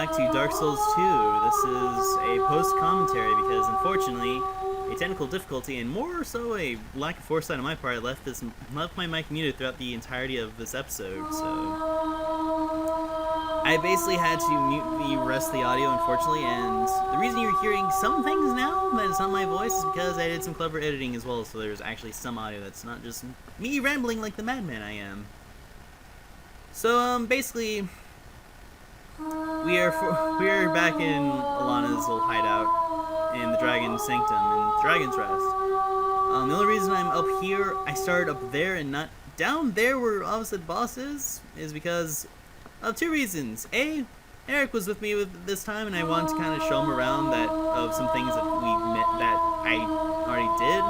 back to Dark Souls 2. This is a post-commentary because, unfortunately, a technical difficulty and more so a lack of foresight on my part left my mic muted throughout the entirety of this episode. So I basically had to mute the rest of the audio, unfortunately, and the reason you're hearing some things now that it's not my voice is because I did some clever editing as well, so there's actually some audio that's not just me rambling like the madman I am. So, basically, we are back in Elana's old hideout in the Dragon Sanctum in Dragon's Rest. The only reason I'm up here, I started up there and not down there where obviously the boss is because of two reasons. A, Eric was with me this time, and I wanted to kind of show him around of some things that I already did.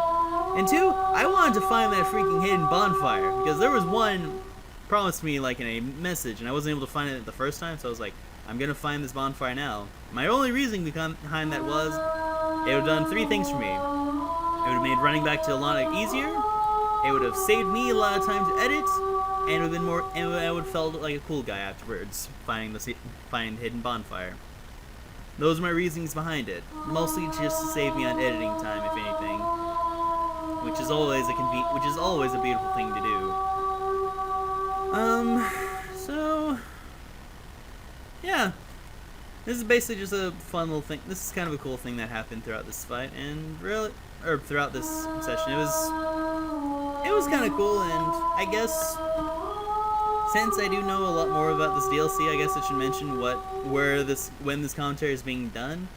And two, I wanted to find that freaking hidden bonfire because there was one promised me like in a message, and I wasn't able to find it the first time, so I was like, I'm gonna find this bonfire now. My only reason behind that was it would have done three things for me. It would have made running back to Elana easier, it would have saved me a lot of time to edit, and it would have been more, and I would have felt like a cool guy afterwards find hidden bonfire. Those are my reasons behind it, mostly just to save me on editing time, if anything, which is always a beautiful thing to do. So, yeah, this is basically just a fun little thing. This is kind of a cool thing that happened throughout this fight, and throughout this session. It was kind of cool, and I guess since I do know a lot more about this DLC, I guess I should mention when this commentary is being done.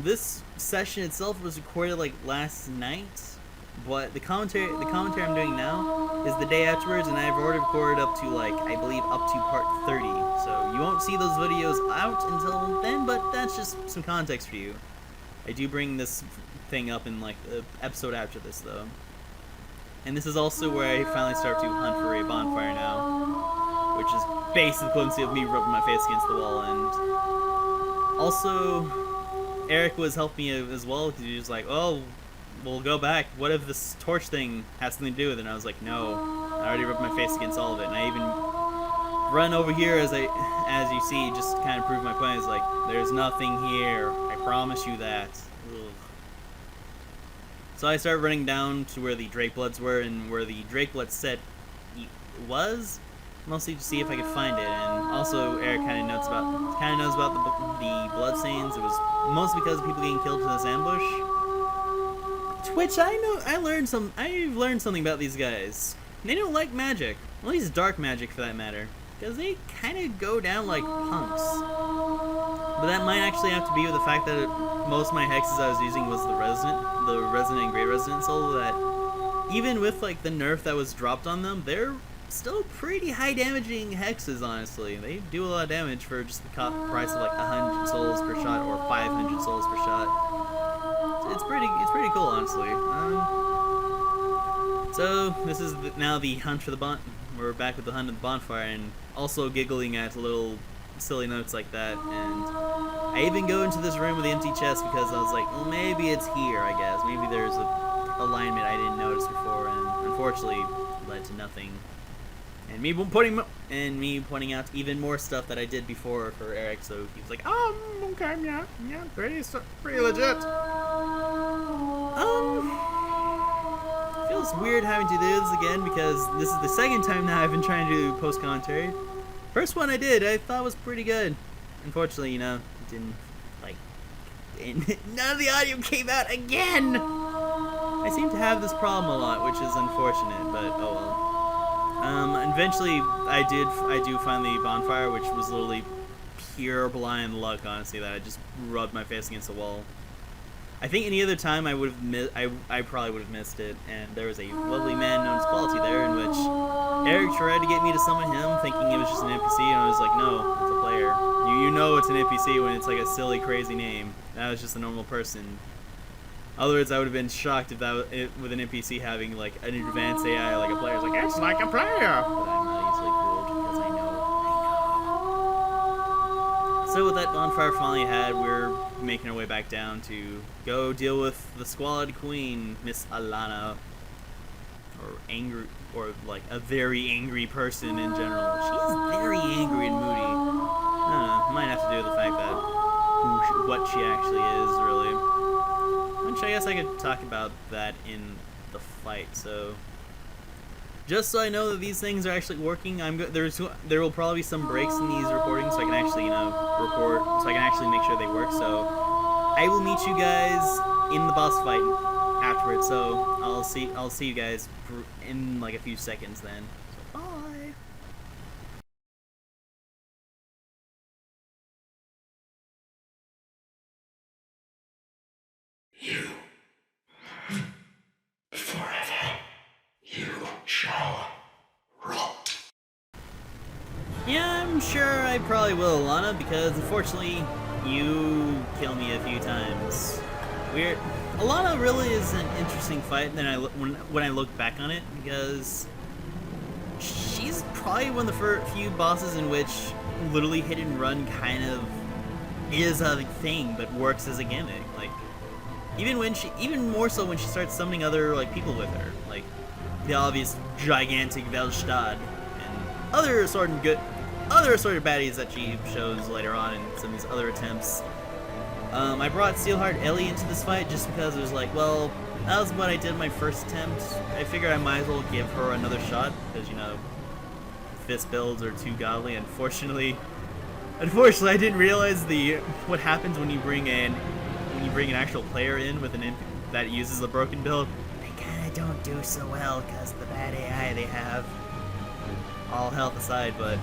This session itself was recorded like last night. But the commentary I'm doing now is the day afterwards, and I've already recorded up to I believe up to part 30. So you won't see those videos out until then, but that's just some context for you. I do bring this thing up in the episode after this though. And this is also where I finally start to hunt for a bonfire now, which is basically the equivalent of me rubbing my face against the wall. And also, Eric was helping me as well because he was like, "Oh, we'll go back. What if this torch thing has something to do with it?" And I was like, no, I already rubbed my face against all of it. And I even run over here as you see, just to kind of prove my point. It's like, there's nothing here. I promise you that. Ugh. So I started running down to where the Drakebloods were and where the Drakeblood set was, mostly to see if I could find it. And also, Eric kind of knows about the bloodstains. It was mostly because of people getting killed in this ambush. Which I've learned something about these guys. They don't like magic. Well, at least dark magic for that matter. Because they kind of go down like punks. But that might actually have to be with the fact that most of my hexes I was using was the Resonant and Great Resonant Soul, that even with the nerf that was dropped on them, they're still pretty high damaging hexes, honestly. They do a lot of damage for just the price of 100 souls per shot or 500 souls per shot. It's pretty cool, honestly. So this is now the hunt for the we're back with the hunt of the bonfire, and also giggling at little silly notes like that. And I even go into this room with the empty chest because I was like, well, maybe it's here. I guess maybe there's a alignment I didn't notice before, and unfortunately led to nothing. And me pointing out even more stuff that I did before for Eric, so he was like, "Oh, okay, yeah, pretty legit." Feels weird having to do this again because this is the second time now I've been trying to do post commentary. First one I did, I thought was pretty good. Unfortunately, it didn't none of the audio came out again. I seem to have this problem a lot, which is unfortunate, but oh well. Eventually, I do find the bonfire, which was literally pure blind luck, honestly, that I just rubbed my face against the wall. I think any other time I probably would have missed it, and there was a lovely man known as Quality there, in which Eric tried to get me to summon him, thinking it was just an NPC, and I was like, no, it's a player. You know it's an NPC when it's a silly, crazy name. That was just a normal person. Otherwise, I would have been shocked if with an NPC having an advanced AI like a player. It's like, it's like a player! But I'm not easily fooled because I know. So with that bonfire finally had, we're making our way back down to go deal with the Squalid Queen, Miss Elana. Or a very angry person in general. She's very angry and moody. don't know, it might have to do with the fact that what she actually is, really. Which I guess I could talk about that in the fight, so... Just so I know that these things are actually working, there will probably be some breaks in these recordings so I can actually, record, so I can actually make sure they work, so... I will meet you guys in the boss fight afterwards, so I'll see you guys in like a few seconds then. So, bye! You, forever, you shall rot. Yeah, I'm sure I probably will, Elana, because unfortunately, you kill me a few times. Elana really is an interesting fight when I look back on it, because she's probably one of the few bosses in which literally hit and run kind of is a thing, but works as a gimmick. Like, even more so when she starts summoning other people with her, like the obvious gigantic Velstad and other assorted baddies that she shows later on in some of these other attempts. I brought Steelheart Ellie into this fight just because it was like, well, that was what I did my first attempt. I figured I might as well give her another shot because, fist builds are too godly. Unfortunately, I didn't realize what happens when you bring an actual player in with that uses the broken build. They kind of don't do so well because the bad AI they have. All health aside, but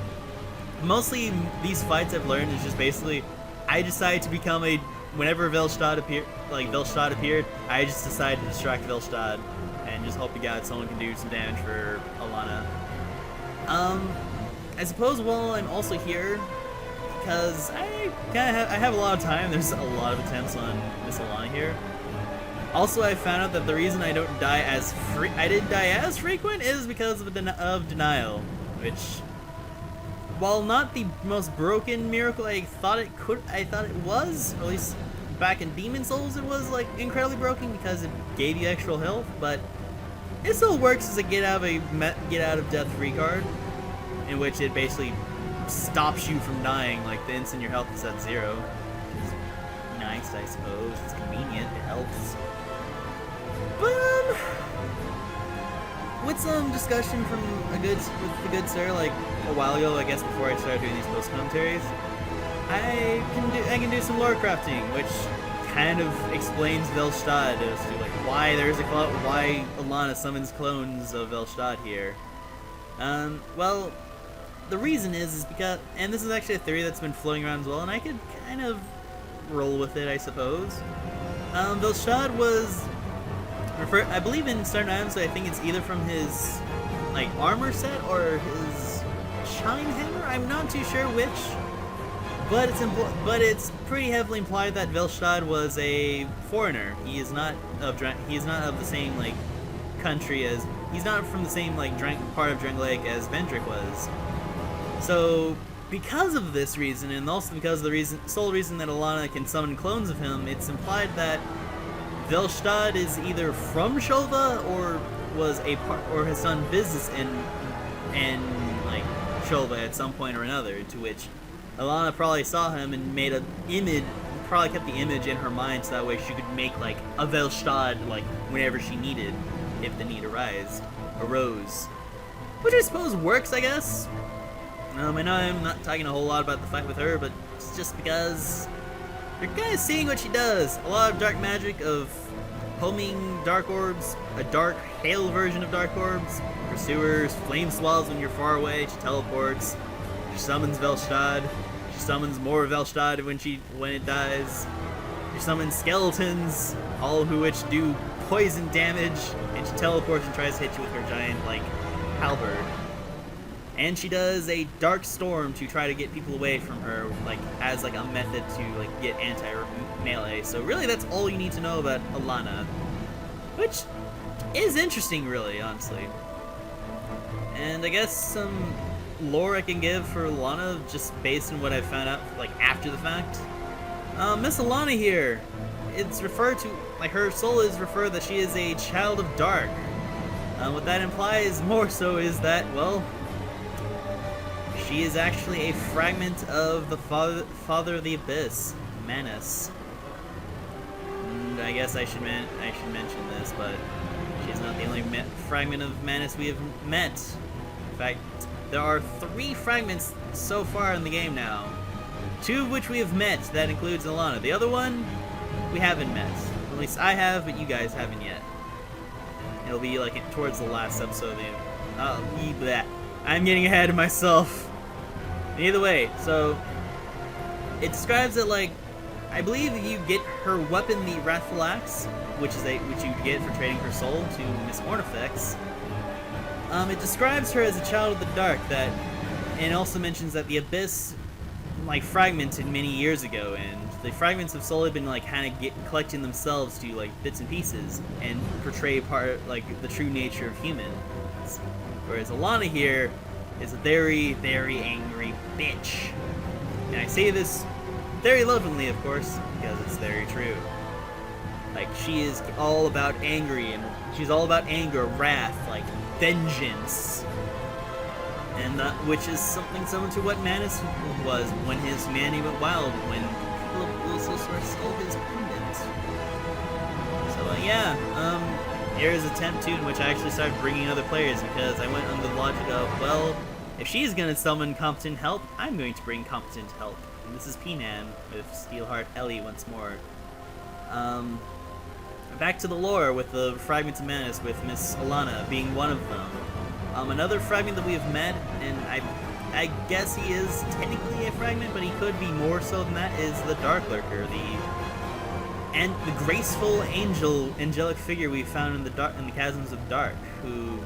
mostly these fights I've learned is just basically I decided to become whenever Velstad appeared, I just decided to distract Velstad and just hope to God someone can do some damage for Elana. I suppose while I'm also here, because I have a lot of time, there's a lot of attempts on Miss Elana here. Also, I found out that the reason I didn't die as frequent is because of denial, which, while not the most broken miracle I thought it was, or at least back in Demon Souls it was incredibly broken because it gave you extra health, but it still works as a get out of death free card, in which it basically stops you from dying the instant your health is at 0. Which is nice, I suppose. It's convenient, it helps. But with some discussion from the good sir a while ago, I guess before I started doing these post commentaries, I can do some lore crafting, which kind of explains Velstad as to why why Elana summons clones of Velstad here. Well, the reason is because, and this is actually a theory that's been floating around as well, and I could kind of roll with it, I suppose. Velstad was I believe in certain items, I think it's either from his armor set or his Shine Hammer. I'm not too sure which, but it's pretty heavily implied that Velstad was a foreigner. He is not of the same country as he's not from the same part of Drangleic as Vendrick was. So because of this reason, and also because of the sole reason that Elana can summon clones of him, it's implied that Velstad is either from Shulva or has done business in Shulva at some point or another, to which Elana probably saw him and made an image, probably kept the image in her mind so that way she could make a Velstad whenever she needed, if the need arose. Which I suppose works, I guess. I know I'm not talking a whole lot about the fight with her, but it's just because you're kind of seeing what she does. A lot of dark magic of homing dark orbs, a dark hail version of dark orbs, pursuers, flame swallows when you're far away, she teleports, she summons Velstad, she summons more Velstad when it dies, she summons skeletons, all of which do poison damage, and she teleports and tries to hit you with her giant halberd. And she does a dark storm to try to get people away from her, as a method to get anti-melee. So really, that's all you need to know about Elana, which is interesting, really, honestly. And I guess some lore I can give for Elana, just based on what I found out after the fact. Miss Elana here, it's referred to her soul is referred that she is a child of dark. What that implies more so is that, well, she is actually a fragment of the father of the Abyss, Manus. And I guess I should mention this, but she's not the only fragment of Manus we have met. In fact, there are 3 fragments so far in the game now. 2 of which we have met. That includes Elana. The other one we haven't met. At least I have, but you guys haven't yet. It'll be like towards the last episode of the... I'm getting ahead of myself. Either way, so it describes that, like, I believe you get her weapon, the Wrathful Axe, which you get for trading her soul to Miss Ornifex. It describes her as a child of the dark, and it also mentions that the Abyss, like, fragmented many years ago, and the fragments of soul had been, like, kind of collecting themselves to, like, bits and pieces and portray the true nature of humans. Whereas Elana here is a very, very angry bitch. And I say this very lovingly, of course, because it's very true. Like, she is all about she's all about anger, wrath, like, vengeance. And which is something similar to what Manus was when his humanity went wild, when people also sort of stole his pendant. So, here's a attempt too in which I actually started bringing other players, because I went under the logic of, well, if she's going to summon competent help, I'm going to bring competent help. And this is P-Man with Steelheart Ellie once more. Back to the lore with the fragments of Manus, with Miss Elana being one of them. Another fragment that we have met, and I guess he is technically a fragment, but he could be more so than that, is the Dark Lurker, the graceful angelic figure we found in the Chasms of Dark, who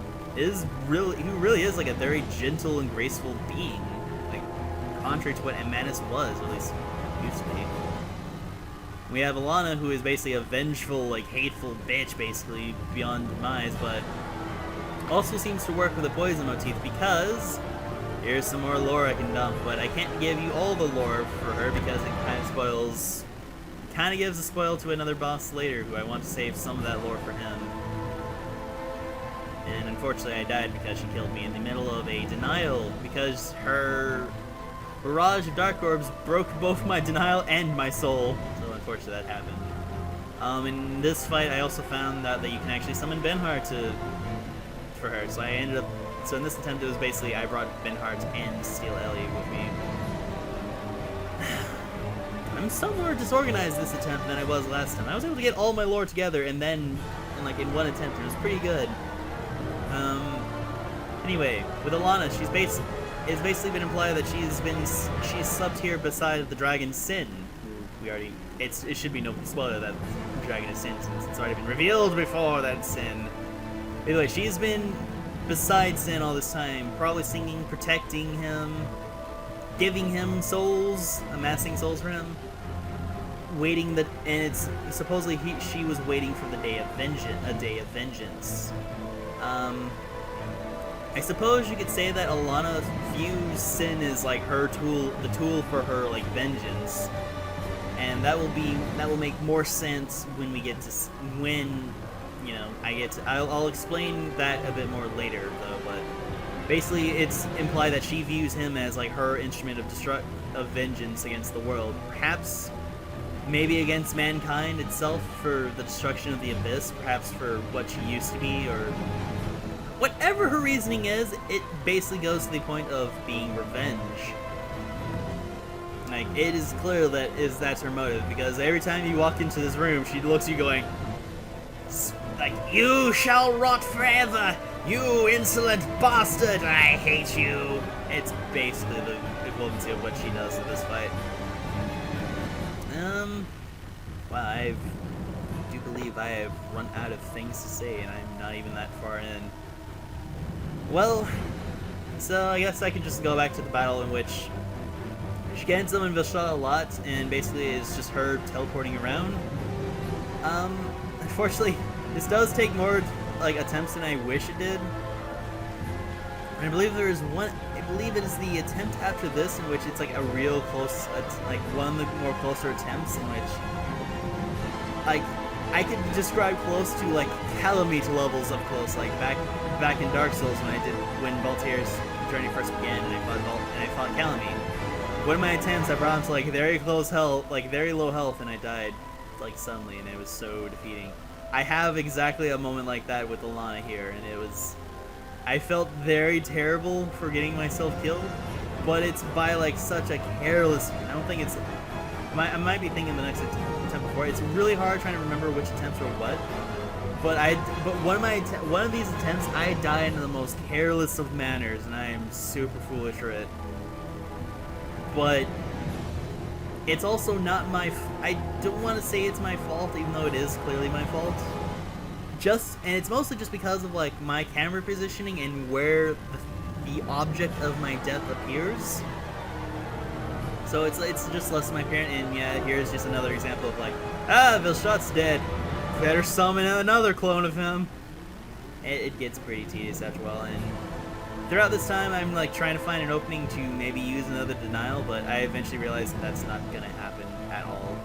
really is like a very gentle and graceful being, like contrary to what Manus was, or at least used to be. We have Elana, who is basically a vengeful, like hateful bitch, basically beyond demise, but also seems to work with a poison motif, because here's some more lore I can dump, but I can't give you all the lore for her because it kind of gives a spoil to another boss later, who I want to save some of that lore for him. And unfortunately I died because she killed me in the middle of a denial, because her barrage of dark orbs broke both my denial and my soul. So unfortunately that happened. In this fight I also found out that you can actually summon Benhar for her, so so in this attempt it was basically I brought Benhart and Steel Ellie with me. I'm so more disorganized this attempt than I was last time. I was able to get all my lore together and then in one attempt. It was pretty good. Anyway, with Elana, it's basically been implied that she's subbed here beside the dragon Sinh, who it should be no spoiler that the dragon is Sinh, since it's already been revealed before that Sinh. Anyway, she's been beside Sinh all this time, probably singing, protecting him, giving him souls, amassing souls for him, and it's supposedly she was waiting for the day of vengeance. I suppose you could say that Elana views Sinh as like the tool for her like vengeance, and that will make more sense when we get to I'll explain that a bit more later though, but basically it's implied that she views him as like her instrument of vengeance against the world, perhaps maybe against mankind itself for the destruction of the Abyss, perhaps for what she used to be, or whatever her reasoning is. It basically goes to the point of being revenge. Like, it is clear that's her motive, because every time you walk into this room, she looks at you going, like, "You shall rot forever, you insolent bastard, I hate you." It's basically the equivalency of what she does in this fight. Well, I do believe I have run out of things to say, and I'm not even that far in. Well, so I guess I can just go back to the battle in which she can summon Vishal a lot, and basically it's just her teleporting around. Unfortunately, this does take more attempts than I wish it did. And I believe there is one. I believe it is the attempt after this in which it's like a real close, one of the more closer attempts in which, I could describe close to Calamite levels up close, back in Dark Souls when Valtyr's journey first began and I fought Calamine. One of my attempts, I brought him to like very close health, like very low health, and I died like suddenly, and it was so defeating. I have exactly a moment like that with Elana here, and it was, I felt very terrible for getting myself killed, but it's by like such a careless. I don't think it's. I might be thinking the next attempt before. It's really hard trying to remember which attempts were what. But one of these attempts, I die in the most careless of manners, and I am super foolish for it. But it's also not my. I don't want to say it's my fault, even though it is clearly my fault. And it's mostly just because of like my camera positioning and where the object of my death appears. So it's just less my parent, and yeah, here's just another example of like, Vilshot's dead. Better summon another clone of him. It gets pretty tedious after a while, and throughout this time, I'm like trying to find an opening to maybe use another denial, but I eventually realized that's not gonna happen at all.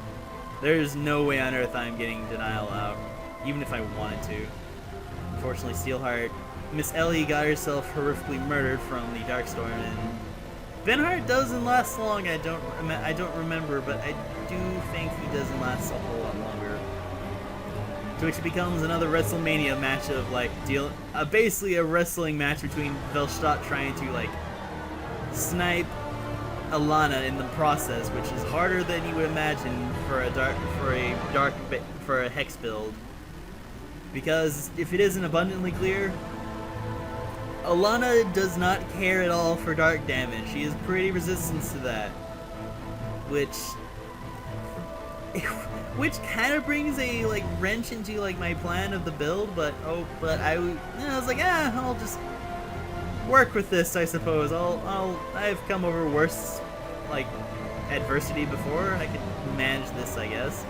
There's no way on earth I'm getting denial out, even if I wanted to. Unfortunately, Steelheart, Miss Ellie got herself horrifically murdered from the Darkstorm, and Venheart doesn't last long. I don't remember, but I do think he doesn't last a whole lot longer. To which it becomes another WrestleMania match of like basically a wrestling match between Velshot trying to like snipe Elana in the process, which is harder than you would imagine for a hex build. Because if it isn't abundantly clear, Elana does not care at all for dark damage. She is pretty resistant to that, which kind of brings a like wrench into like my plan of the build. But I was like, I'll just work with this, I suppose. I've come over worse like adversity before. I can manage this, I guess.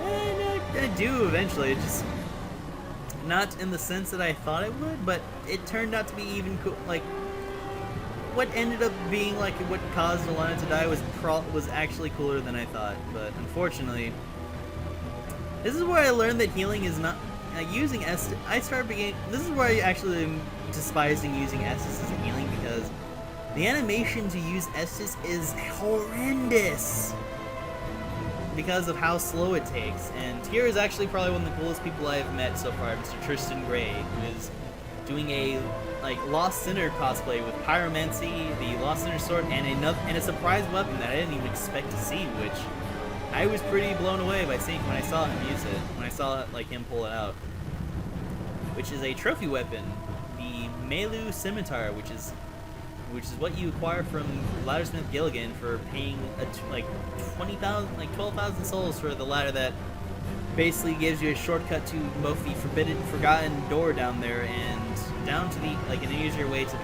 And I do eventually. It just not in the sense that I thought it would, but it turned out to be even cool. Like, what ended up being like what caused Elana to die was actually cooler than I thought. But unfortunately, this is where I learned that healing is not using Estus. This is where I actually am despising using Estus as a healing, because the animation to use Estus is horrendous because of how slow it takes. And here is actually probably one of the coolest people I have met so far, Mr. Tristan Gray, who is doing a like Lost Sinner cosplay with pyromancy, the Lost Sinner sword, and a surprise weapon that I didn't even expect to see, which I was pretty blown away by seeing when I saw him use it, when I saw like him pull it out, which is a trophy weapon, the Melu Scimitar, which is what you acquire from Laddersmith Gilligan for paying like 12,000 souls for the ladder that basically gives you a shortcut to both the forgotten door down there and down to the like an easier way to the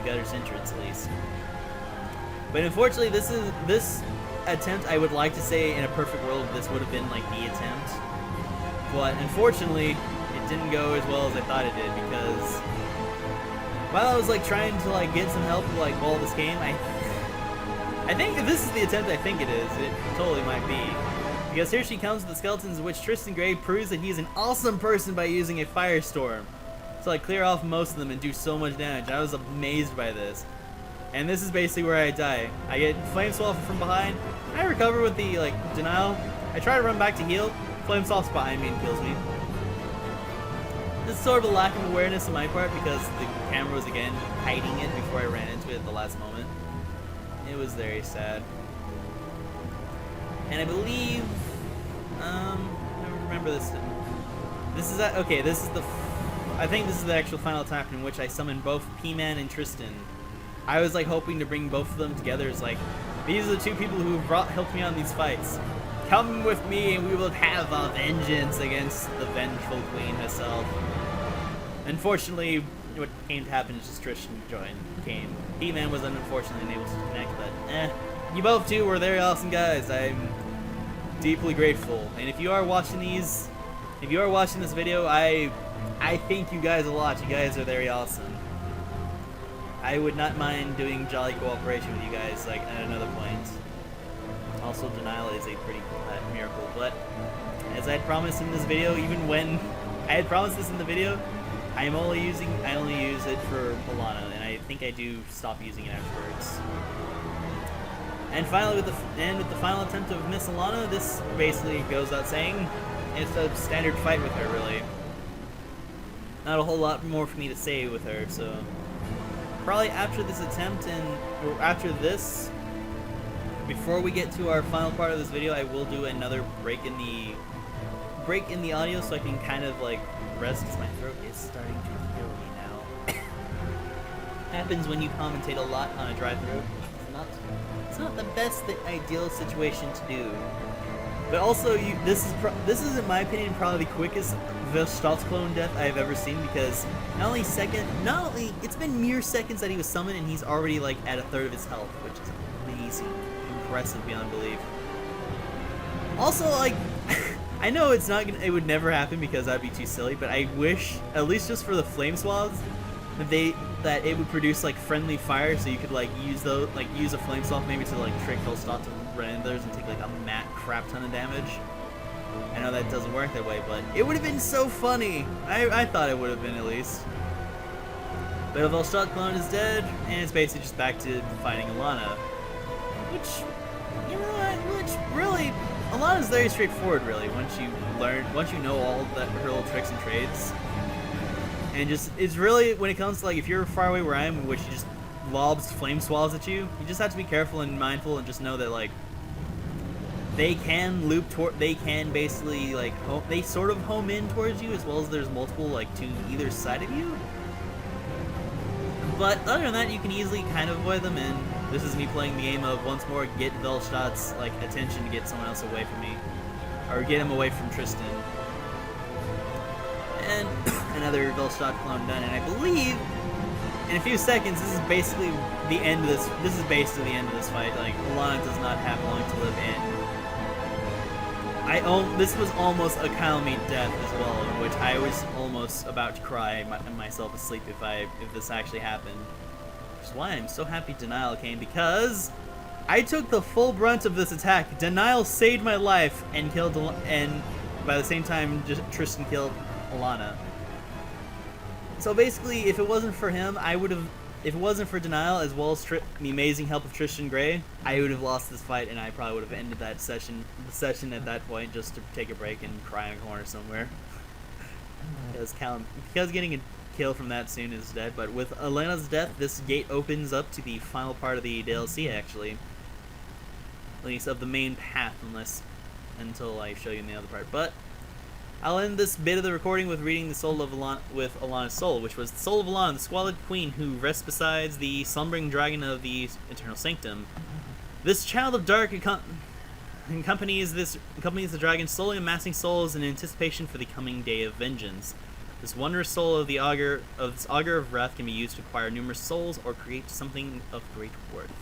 gutter's entrance at least. But unfortunately, this attempt, I would like to say in a perfect world this would have been like the attempt, but unfortunately it didn't go as well as I thought it did, because while I was like trying to like get some help to like wall this game, I think if this is the attempt I think it is, it totally might be. Because here she comes with the skeletons, which Tristan Gray proves that he's an awesome person by using a firestorm to like clear off most of them and do so much damage. I was amazed by this. And this is basically where I die. I get Flame Swallow from behind, I recover with the like denial, I try to run back to heal, Flame Swallow's behind me and kills me. This is sort of a lack of awareness on my part, because the camera was again hiding it before I ran into it at the last moment. It was very sad. And I believe, I don't remember this. I think this is the actual final attack in which I summoned both P-Man and Tristan. I was like hoping to bring both of them together. It's like, these are the two people who helped me on these fights. Come with me and we will have a vengeance against the vengeful queen herself. Unfortunately, what came to happen is just Tristan came. P-Man was unfortunately unable to connect, but you both two were very awesome guys. I'm deeply grateful. And if you are watching this video, I thank you guys a lot. You guys are very awesome. I would not mind doing jolly cooperation with you guys like at another point. Also, denial is a pretty cool miracle, but as I had promised in this video, even when I had promised this in the video, I only use it for Elana, and I think I do stop using it afterwards. And finally, with the final attempt of Miss Elana, this basically goes without saying, it's a standard fight with her, really. Not a whole lot more for me to say with her, so probably after this attempt or after this, before we get to our final part of this video, I will do another break in the audio so I can kind of like rest, because my throat is starting to kill me now. Happens when you commentate a lot on a dry throat. It's not the best, ideal situation to do. But also, this is in my opinion probably the quickest THIS clone death I've ever seen, because not only it's been mere seconds that he was summoned and he's already like at a third of his health, which is amazing, impressive beyond belief. Also, like, I know it would never happen because that'd be too silly, but I wish, at least just for the flame swaths, that it would produce like friendly fire, so you could like use a flame swath maybe to like trick Hellstott to run into theirs and take like a crap ton of damage. I know that doesn't work that way, but it would have been so funny. I thought it would have been, at least. But if Hellstott clone is dead, and it's basically just back to fighting Elana, which, you know what, really, Elana's very straightforward, really, once you know all her little tricks and trades. And it's really, when it comes to, like, if you're far away where I am, in which she just lobs flame swallows at you, you just have to be careful and mindful and just know that, like, they can they can basically, like, they sort of home in towards you, as well as there's multiple, like, to either side of you. But other than that, you can easily kind of avoid them, and this is me playing the game of once more get Hellstott's, like, attention to get someone else away from me. Or get him away from Tristan. And another Hellstott clone done, and I believe in a few seconds this is basically the end of this is basically the end of this fight. Like, Elana does not have long to live, and this was almost a Kyle-made death as well, in which I was almost about to cry myself asleep if this actually happened. Which is why I'm so happy Denial came, because I took the full brunt of this attack. Denial saved my life and by the same time Tristan killed Elana. So basically, if it wasn't for him, if it wasn't for Denial, as well as the amazing help of Tristan Gray, I would have lost this fight, and I probably would have ended the session at that point, just to take a break and cry in a corner somewhere. Because getting a kill from that soon is dead. But with Elena's death, this gate opens up to the final part of the DLC, actually. At least of the main path, until I show you in the other part. But I'll end this bit of the recording with reading the soul of Elana's soul, which was the soul of Elana, the Squalid Queen, who rests beside the slumbering dragon of the Eternal Sanctum. This child of dark accompanies the dragon, slowly amassing souls in anticipation for the coming day of vengeance. This wondrous soul of this augur of wrath can be used to acquire numerous souls or create something of great worth.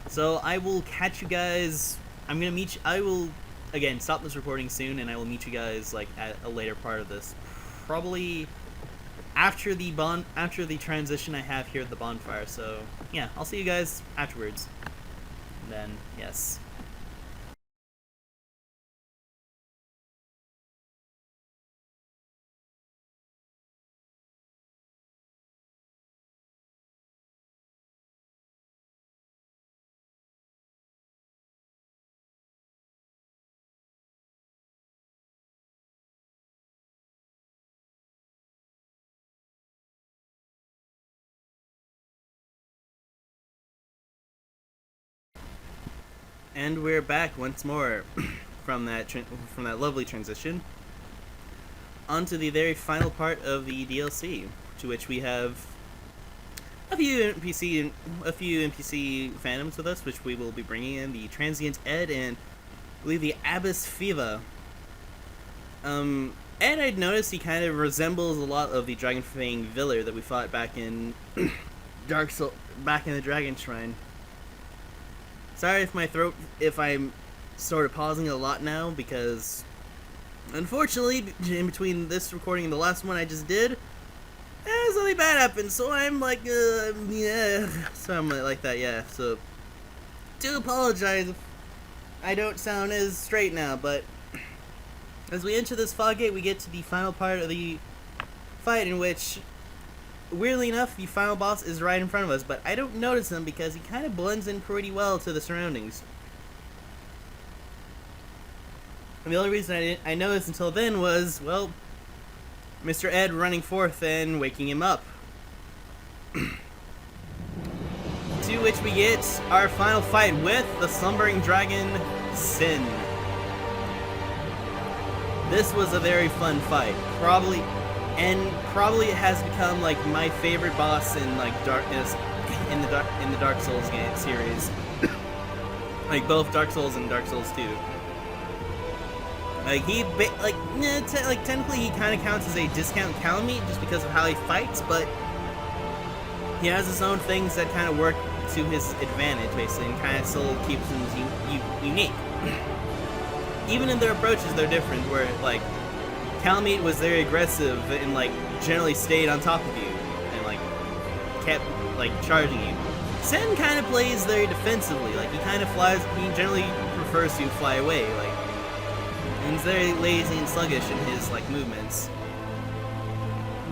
So I will catch you guys. I will again stop this recording soon, and I will meet you guys like at a later part of this, probably after the transition I have here at the bonfire. So yeah, I'll see you guys afterwards. And then yes. And we're back once more from that lovely transition onto the very final part of the DLC, to which we have a few NPC phantoms with us, which we will be bringing in: the Transient Ed and I believe the Abbess Fiva. Ed, I'd noticed he kind of resembles a lot of the Dragonfang Viller that we fought back in back in the Dragon Shrine. Sorry if I'm sort of pausing a lot now, because unfortunately, in between this recording and the last one I just did, something bad happened, so I'm like, yeah, something like that, yeah. So, do apologize if I don't sound as straight now, but as we enter this fog gate, we get to the final part of the fight, in which weirdly enough, the final boss is right in front of us, but I don't notice him because he kind of blends in pretty well to the surroundings. And the only reason I noticed until then was, well, Mr. Ed running forth and waking him up. To which we get our final fight with the slumbering dragon, Sinh. This was a very fun fight. Probably it has become like my favorite boss in like darkness in the Dark Souls game series. Like both Dark Souls and Dark Souls 2. Like technically he kind of counts as a discount Calamite just because of how he fights, but he has his own things that kind of work to his advantage, basically, and kind of still keeps him unique. Even in their approaches, they're different, where, like, Calamite was very aggressive and, like, generally stayed on top of you, and, like, kept, like, charging you. Sinh kind of plays very defensively, like, he kind of flies, he generally prefers to fly away, like, and he's very lazy and sluggish in his, like, movements.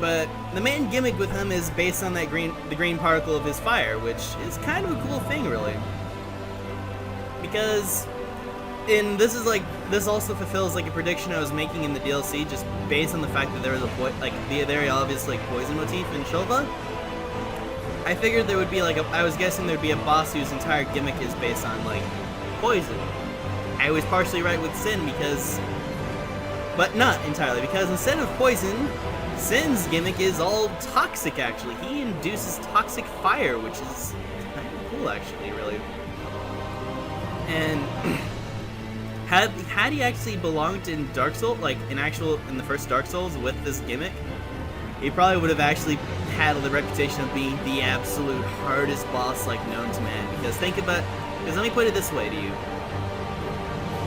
But the main gimmick with him is based on that the green particle of his fire, which is kind of a cool thing, really. Because this also fulfills like a prediction I was making in the DLC, just based on the fact that there was the very obvious like poison motif in Shulva. I figured there would be I was guessing there'd be a boss whose entire gimmick is based on like poison. I was partially right with Sinh but not entirely, because instead of poison, Sin's gimmick is all toxic, actually. He induces toxic fire, which is kind of cool, actually, really. And had he actually belonged in Dark Souls, like in the first Dark Souls with this gimmick, he probably would have actually had the reputation of being the absolute hardest boss like known to man. Because because let me put it this way to you.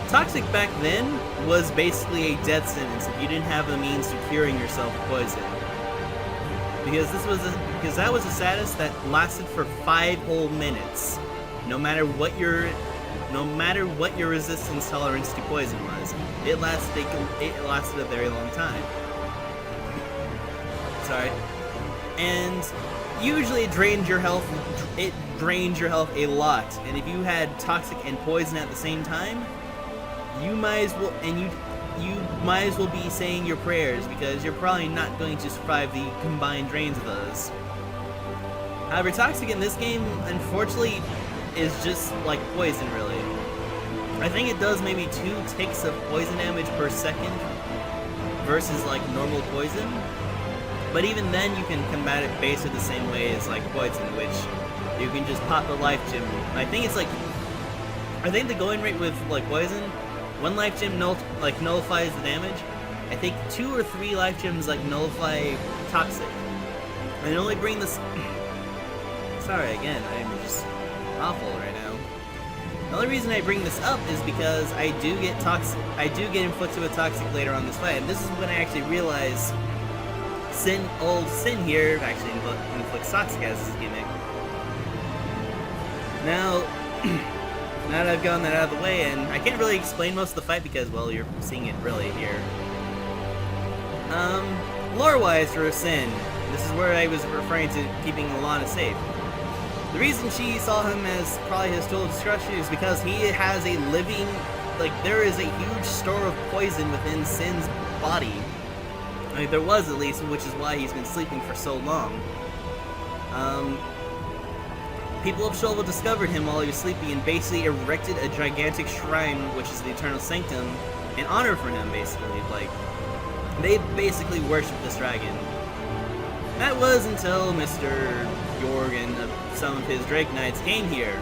Toxic back then was basically a death sentence if you didn't have the means to curing yourself of poison. Because that was a status that lasted for 5 whole minutes, no matter what your resistance tolerance to poison was. It lasted a very long time. Sorry. And usually it drains your health. It drains your health a lot. And if you had toxic and poison at the same time, you might as well be saying your prayers, because you're probably not going to survive the combined drains of those. However, toxic in this game, unfortunately, is just like poison, really. I think it does maybe 2 ticks of poison damage per second versus like normal poison. But even then, you can combat it basically the same way as like poison, which you can just pop the life gem. I think the going rate with like poison, 1 life gem nullifies the damage. I think 2 or 3 life gems like nullify toxic. And I only bring this. Sorry again, I'm just awful right now. The only reason I bring this up is because I do get inflicted with toxic later on this fight, and this is when I actually realize old Sinh here actually inflicts toxic as his gimmick. Now that I've gotten that out of the way, and I can't really explain most of the fight because, well, you're seeing it really here. Lore-wise for Sinh, this is where I was referring to keeping Elana safe. The reason she saw him as probably his tool of destruction is because he has a living, there is a huge store of poison within Sin's body. I mean, there was at least, which is why he's been sleeping for so long. People of Shulva discovered him while he was sleeping and basically erected a gigantic shrine, which is the Eternal Sanctum, in honor for him, basically. They basically worship this dragon. That was until Mr. Yorgh and some of his Drake Knights came here.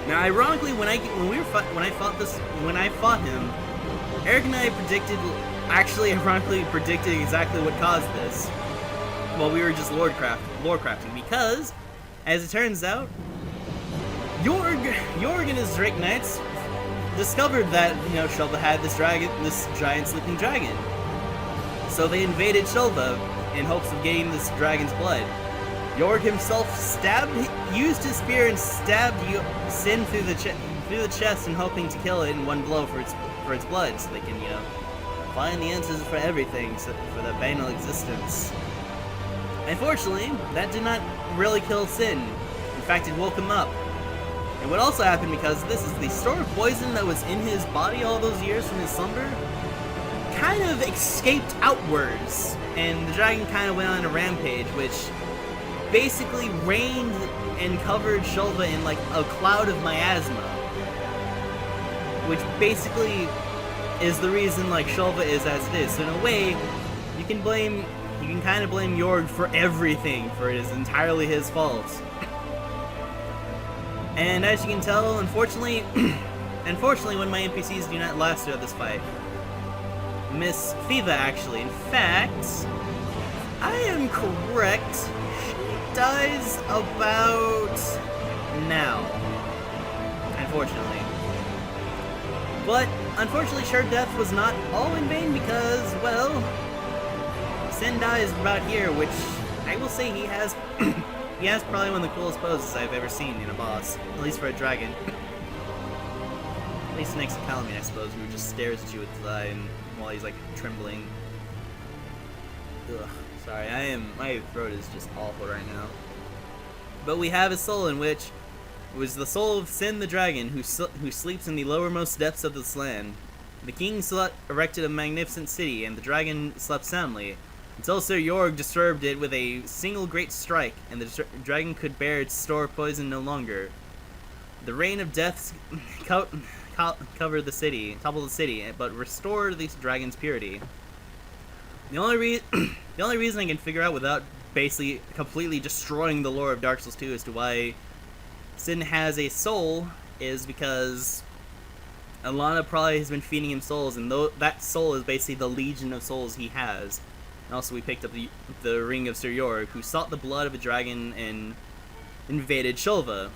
Now, ironically, when I fought him, Eric and I ironically predicted exactly what caused this, while we were just lore crafting, because, as it turns out, Yorgh and his Drake Knights discovered that, Shulva had this giant sleeping dragon. So they invaded Shulva in hopes of getting this dragon's blood. Yorgh himself used his spear and stabbed Sinh through the chest, and hoping to kill it in one blow for its blood, so they can, find the answers for everything, for the banal existence. Unfortunately, that did not really kill Sinh. In fact, it woke him up. And what also happened because of this is the store of poison that was in his body all those years from his slumber kind of escaped outwards, and the dragon kind of went on a rampage, which basically rained and covered Shulva in like a cloud of miasma, which basically is the reason like Shulva is as it is. So in a way, you can kind of blame Yorgh for everything, for it is entirely his fault. And as you can tell, unfortunately, when my NPCs do not last throughout this fight. Miss Fiva, actually. In fact, I am correct. She dies about now. Unfortunately. But, unfortunately, her death was not all in vain because, well, Sinh dies about here, which I will say he has he has probably one of the coolest poses I've ever seen in a boss, at least for a dragon. At least next to Calamine, I suppose, who just stares at you with his eye and while he's like trembling. Ugh, sorry, my throat is just awful right now. But we have a soul in which was the soul of Sinh the dragon, who sleeps in the lowermost depths of this land. The king erected a magnificent city, and the dragon slept soundly, until Sir Yorgh disturbed it with a single great strike, and the dragon could bear its store of poison no longer. The rain of deaths covered the city, toppled the city, but restored the dragon's purity. The only reason I can figure out without basically completely destroying the lore of Dark Souls 2 as to why Sinh has a soul is because Elana probably has been feeding him souls, and that soul is basically the legion of souls he has. And also we picked up the ring of Sir Yorgh, who sought the blood of a dragon and invaded Shulva,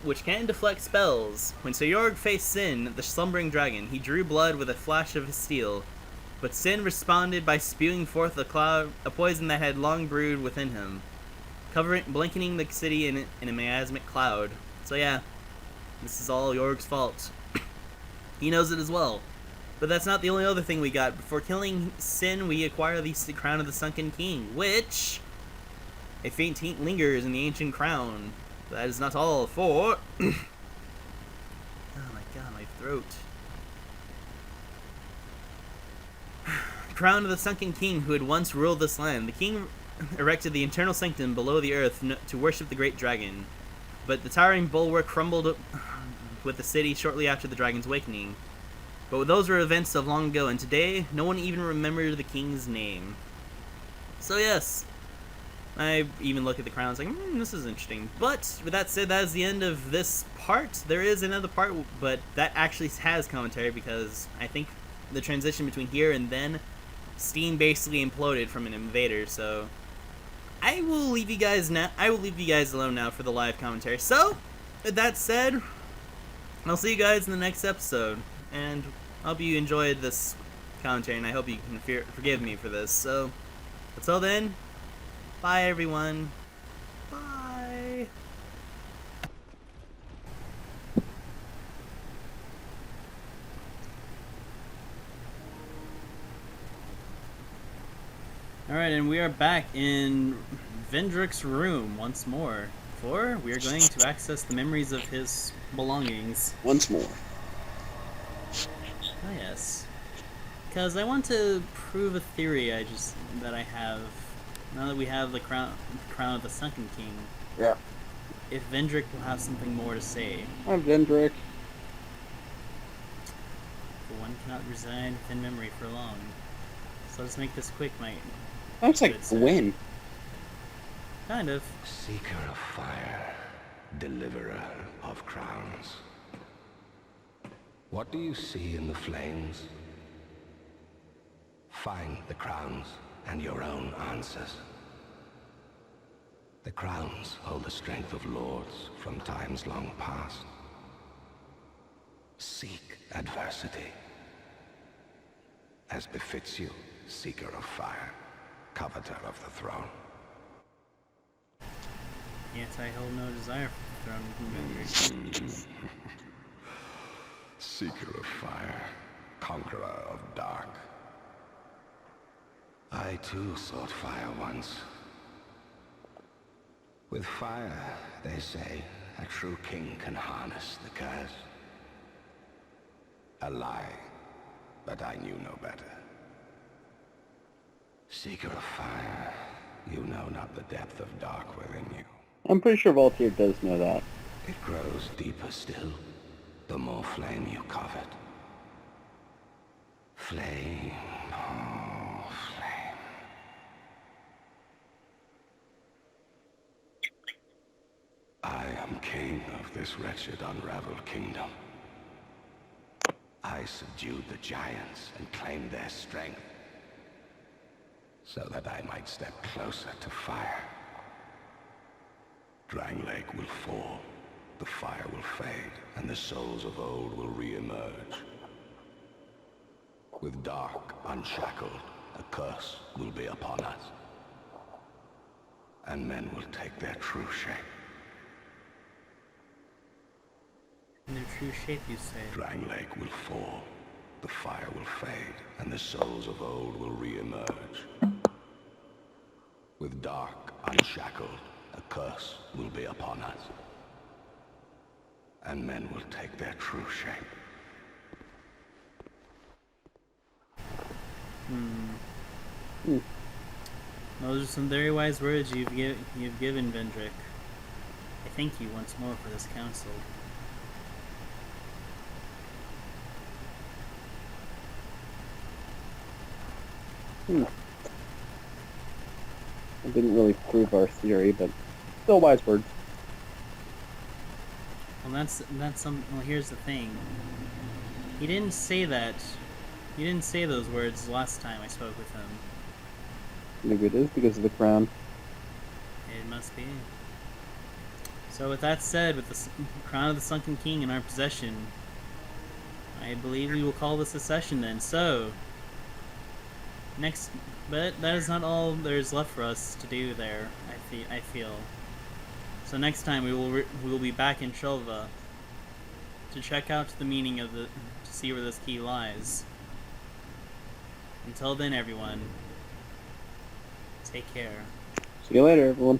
which can deflect spells. When Sir Yorgh faced Sinh, the slumbering dragon, he drew blood with a flash of his steel, but Sinh responded by spewing forth a poison that had long brewed within him, blanketing the city in a miasmic cloud. So yeah, this is all Yorgh's fault. He knows it as well. But that's not the only other thing we got. Before killing Sinh, we acquire the crown of the Sunken King, which a faint hint lingers in the ancient crown. That is not all for... Oh my god, my throat. Crown of the Sunken King, who had once ruled this land. The king erected the internal sanctum below the earth to worship the great dragon. But the towering bulwark crumbled with the city shortly after the dragon's awakening. But those were events of long ago, and today, no one even remembered the king's name. So yes, I even look at the crown and was like, this is interesting. But with that said, that is the end of this part. There is another part, but that actually has commentary because I think the transition between here and then, Steam basically imploded from an invader. So I will leave you guys alone now for the live commentary. So with that said, I'll see you guys in the next episode, and I hope you enjoyed this commentary, and I hope you can forgive me for this. So until then, bye everyone. Bye. Alright, and we are back in Vendrick's room once more, for we are going to access the memories of his belongings. Once more. Oh yes. Because I want to prove a theory that I have, now that we have the crown of the Sunken King. Yeah. If Vendrick will have something more to say. I'm Vendrick. For one cannot reside within memory for long. So let's make this quick, mate. Looks like Gwen. Kind of. Seeker of fire, deliverer of crowns. What do you see in the flames? Find the crowns and your own answers. The crowns hold the strength of lords from times long past. Seek adversity, as befits you, seeker of fire, coveter of the throne. Yet I hold no desire for the throne of Vendrick. Seeker of fire, conqueror of dark. I too sought fire once, With fire, they say, a true king can harness the curse. A lie, but I knew no better. Seeker of fire, you know not the depth of dark within you. I'm pretty sure Voltaire does know that. It grows deeper still, the more flame you covet. Flame, oh, flame. I am king of this wretched, unraveled kingdom. I subdued the giants and claimed their strength, so that I might step closer to fire. Drang Lake will fall, the fire will fade, and the souls of old will re-emerge. With dark, unshackled, a curse will be upon us, and men will take their true shape. In their true shape, you say? Drang Lake will fall, the fire will fade, and the souls of old will re-emerge. With dark, unshackled, a curse will be upon us, and men will take their true shape. Those are some very wise words you've given, Vendrick. I thank you once more for this counsel. It didn't really prove our theory, but still wise words. Well, that's some. Well, here's the thing. He didn't say that. He didn't say those words last time I spoke with him. Maybe it is because of the crown. It must be. So with that said, with the crown of the Sunken King in our possession, I believe we will call this a session then. So, but that is not all there is left for us to do there, I feel. So next time we will be back in Shulva to check out the meaning of to see where this key lies. Until then, everyone, take care. See you later, everyone.